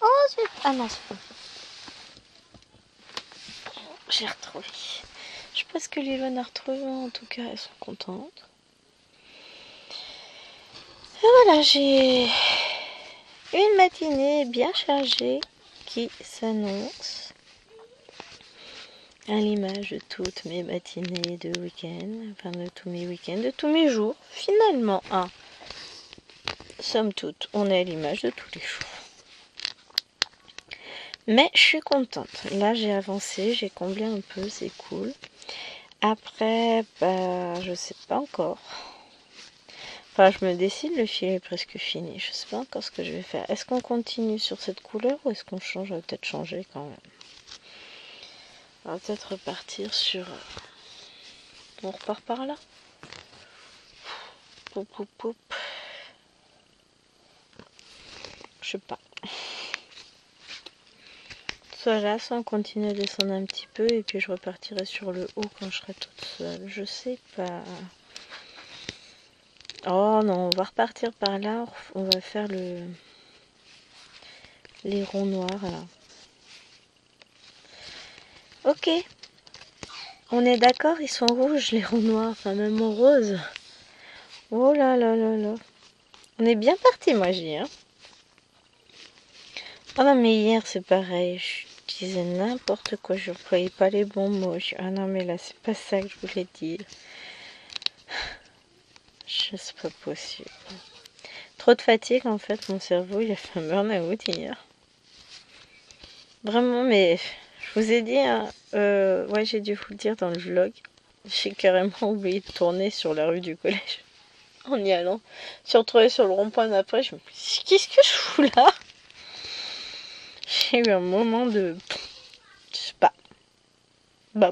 Oh, c'est... Ah non, c'est pas... J'ai retrouvé. Je pense que Lilouane a retrouvé, en tout cas elles sont contentes. Et voilà, j'ai une matinée bien chargée qui s'annonce à l'image de toutes mes matinées de week-end, enfin de tous mes week-ends, de tous mes jours, finalement. Hein. somme toute, on est à l'image de tous les jours. Mais je suis contente. Là, j'ai avancé, j'ai comblé un peu, c'est cool. Après, je sais pas encore. Enfin, je me décide, le fil est presque fini. Je sais pas encore ce que je vais faire. Est-ce qu'on continue sur cette couleur ou est-ce qu'on change? On va peut-être changer quand même. On va peut-être repartir sur... On repart par là. Poup, poup, poup. Je sais pas. Soit là, soit on continue à descendre un petit peu et puis je repartirai sur le haut quand je serai toute seule. Je sais pas. Oh non, on va repartir par là. On va faire les ronds noirs là. Ok. On est d'accord, ils sont rouges les ronds noirs, enfin même en rose. Oh là là là là. On est bien parti, moi, je dis. Hein. Oh non, mais hier, c'est pareil. Je disais n'importe quoi. Je n'employais pas les bons mots. Ah non, mais là, c'est pas ça que je voulais dire. C'est pas possible. Trop de fatigue, en fait. Mon cerveau, il a fait un burn-out hier. Vraiment, mais je vous ai dit, hein, ouais, j'ai dû vous le dire dans le vlog. J'ai carrément oublié de tourner sur la rue du collège. En y allant. Je suis retrouvée sur le rond-point d'après. Je me suis dit, qu'est-ce que je fous là? J'ai eu un moment de... Je sais pas.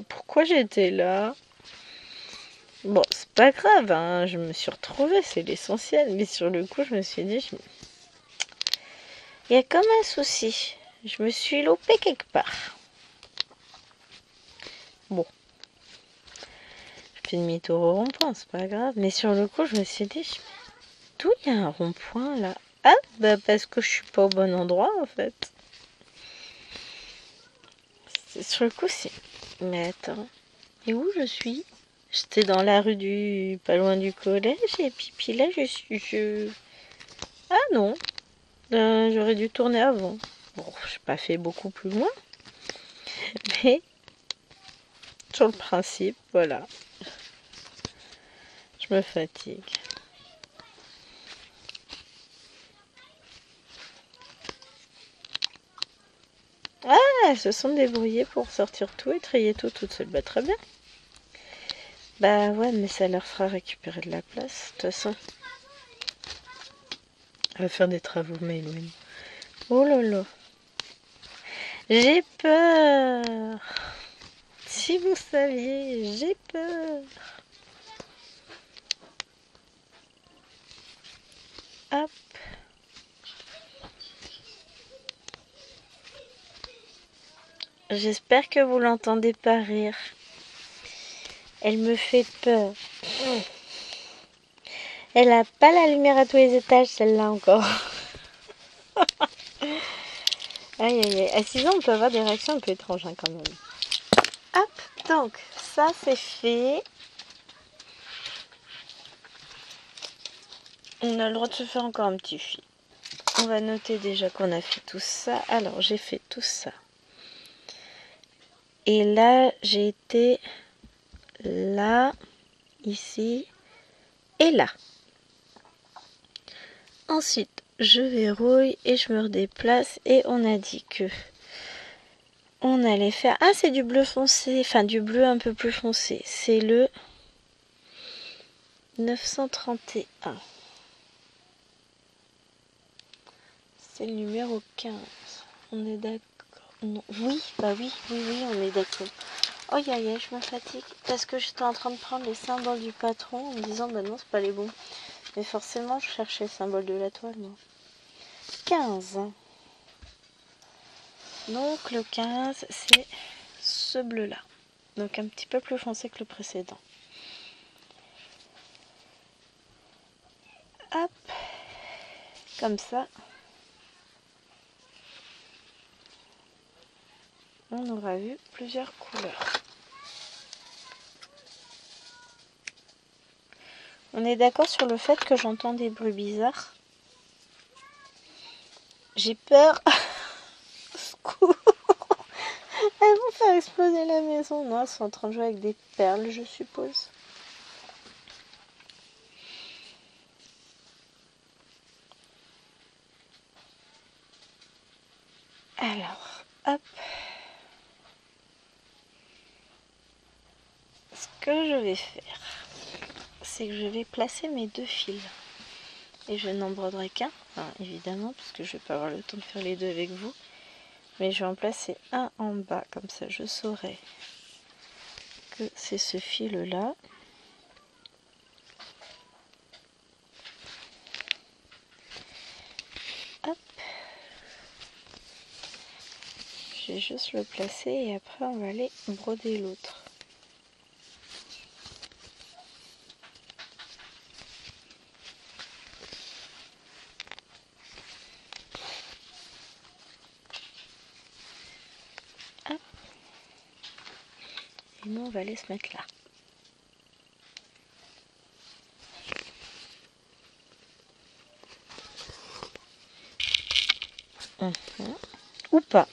Pourquoi j'étais là? Bon, c'est pas grave, hein. Je me suis retrouvée, c'est l'essentiel. Mais sur le coup, je me suis dit... Il y a comme un souci. Je me suis loupée quelque part. Bon. Je fais demi-tour au rond-point, c'est pas grave. Mais sur le coup, je me suis dit... D'où il y a un rond-point, là? Ah, parce que je suis pas au bon endroit, en fait. Sur le coup, c'est... Mais attends... Et où je suis? J'étais dans la rue du... pas loin du collège, et puis là, Ah non, j'aurais dû tourner avant. Bon, je n'ai pas fait beaucoup plus loin, mais sur le principe, voilà. Je me fatigue. Ah, elles se sont débrouillées pour sortir tout et trier tout toute seule. Bah très bien. Bah ouais, mais ça leur fera récupérer de la place, de toute façon. Elle va faire des travaux, mais loin. Oh là là. J'ai peur. Si vous saviez, j'ai peur. Hop. J'espère que vous l'entendez pas rire. Elle me fait peur. Elle a pas la lumière à tous les étages, celle-là encore. Aïe aïe aïe. À 6 ans, on peut avoir des réactions un peu étranges hein, quand même. Hop, donc ça c'est fait. On a le droit de se faire encore un petit fil. On va noter déjà qu'on a fait tout ça. Alors j'ai fait tout ça. Et là j'ai été là, ici et là. Ensuite je verrouille et je me redéplace et on a dit que on allait faire... Ah c'est du bleu foncé, enfin du bleu un peu plus foncé. C'est le 931. C'est le numéro 15. On est d'accord? Non. Oui, bah oui, on est d'accord. Oh ya ya, je me fatigue parce que j'étais en train de prendre les symboles du patron en me disant bah non, c'est pas les bons. Mais forcément, je cherchais le symbole de la toile, moi. 15. Donc le 15, c'est ce bleu-là. Donc un petit peu plus foncé que le précédent. Hop, comme ça. On aura vu plusieurs couleurs. On est d'accord sur le fait que j'entends des bruits bizarres. J'ai peur. Secours. Elles vont faire exploser la maison. Non, elles sont en train de jouer avec des perles, je suppose. Alors, hop. Ce que je vais faire, c'est que je vais placer mes 2 fils. Et je n'en broderai qu'un, enfin, évidemment, parce que je ne vais pas avoir le temps de faire les 2 avec vous. Mais je vais en placer un en bas, comme ça je saurai que c'est ce fil-là. Hop. Je vais juste le placer et après on va aller broder l'autre. Hop. Et nous on va aller se mettre là. Ou pas.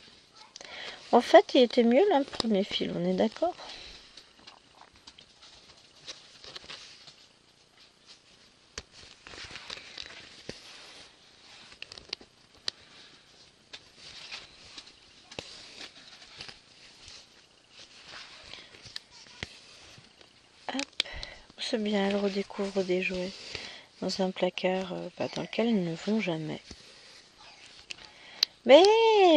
En fait, il était mieux là, le premier fil, on est d'accord? Hop. C'est bien, elle redécouvre des jouets dans un placard dans lequel ils ne vont jamais. Mais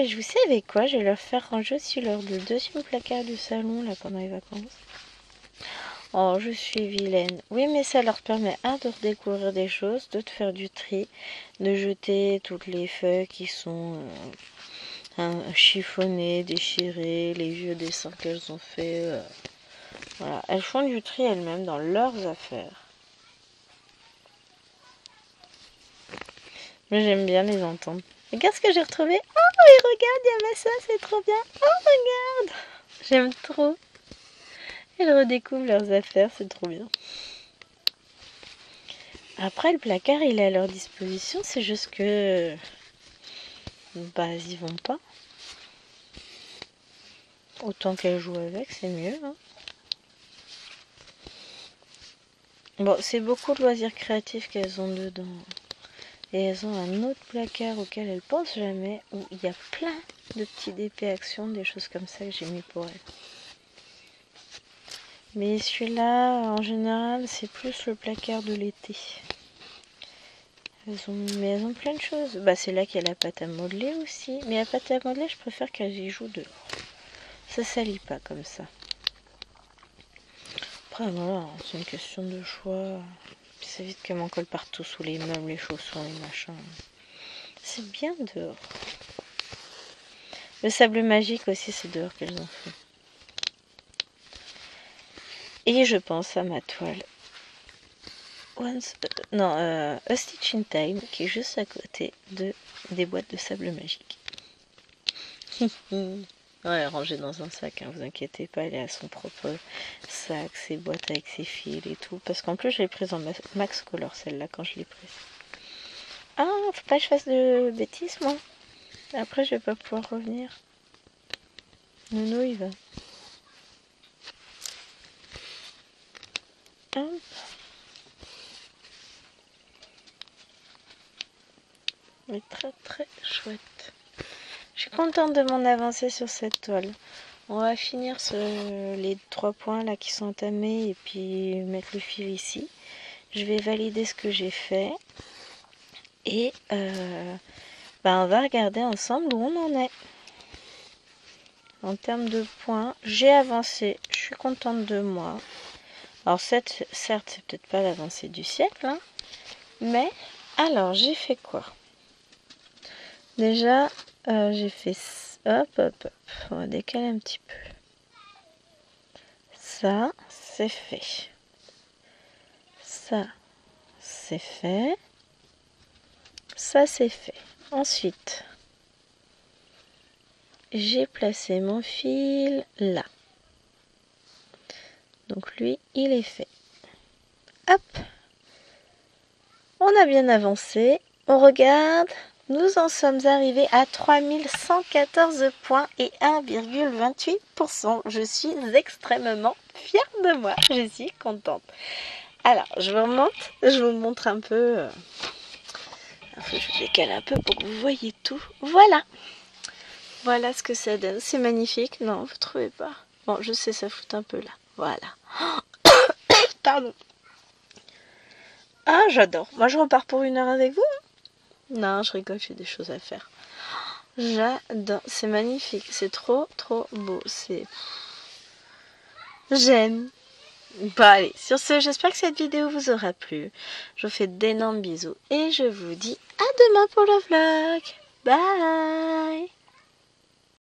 je vous savez quoi, je vais leur faire ranger sur leur deuxième placard du salon là pendant les vacances. Oh, je suis vilaine. Oui, mais ça leur permet, de redécouvrir des choses, de faire du tri, de jeter toutes les feuilles qui sont chiffonnées, déchirées, les vieux dessins qu'elles ont fait. Voilà, elles font du tri elles-mêmes dans leurs affaires. Mais j'aime bien les entendre. Regarde ce que j'ai retrouvé. Oh, et regarde, il y avait ça, c'est trop bien. Oh, regarde. J'aime trop. Elles redécouvrent leurs affaires, c'est trop bien. Après, le placard, il est à leur disposition. C'est juste que... ils vont pas. Autant qu'elles jouent avec, c'est mieux. Hein. Bon, c'est beaucoup de loisirs créatifs qu'elles ont dedans. Et elles ont un autre placard auquel elles pensent jamais, où il y a plein de petits DP actions, des choses comme ça que j'ai mis pour elles. Mais celui-là, en général, c'est plus le placard de l'été. Mais elles ont plein de choses. C'est là qu'il y a la pâte à modeler aussi. Mais la pâte à modeler, je préfère qu'elles y jouent dehors. Ça salit pas comme ça. Après, voilà, c'est une question de choix. Puis c'est vite qu'elles m'en collent partout sous les meubles, les chaussons, les machins. C'est bien dehors. Le sable magique aussi, c'est dehors qu'elles ont fait. Et je pense à ma toile. A Stitch in Time, qui est juste à côté des boîtes de sable magique. Ouais, rangée dans un sac, hein, vous inquiétez pas, elle est à son propre sac, ses boîtes avec ses fils et tout. Parce qu'en plus, je l'ai prise en Max Color, celle-là, quand je l'ai prise. Ah, faut pas que je fasse de bêtises, moi. Après, je vais pas pouvoir revenir. Nounou, il va. Hop. Mais très très chouette. Je suis contente de mon avancée sur cette toile. On va finir les 3 points là qui sont entamés et puis mettre le fil ici. Je vais valider ce que j'ai fait. Et on va regarder ensemble où on en est. En termes de points, j'ai avancé. Je suis contente de moi. Alors certes, c'est peut-être pas l'avancée du siècle. Hein, mais alors, j'ai fait quoi? Déjà, j'ai fait... Hop. On va décaler un petit peu. Ça, c'est fait. Ça, c'est fait. Ça, c'est fait. Ensuite, j'ai placé mon fil là. Donc lui, il est fait. Hop. On a bien avancé. On regarde. Nous en sommes arrivés à 3114 points et 1,28%. Je suis extrêmement fière de moi. Je suis contente. Alors, je vous montre un peu. Je décale un peu pour que vous voyez tout. Voilà. Voilà ce que ça donne. C'est magnifique. Non, vous trouvez pas? Bon, je sais, ça fout un peu là. Voilà. Pardon. Ah, j'adore. Moi, je repars pour 1 heure avec vous. Non, je rigole, j'ai des choses à faire. J'adore. C'est magnifique. C'est trop, trop beau. C'est... J'aime. Bon, allez. Sur ce, j'espère que cette vidéo vous aura plu. Je vous fais d'énormes bisous. Et je vous dis à demain pour le vlog. Bye.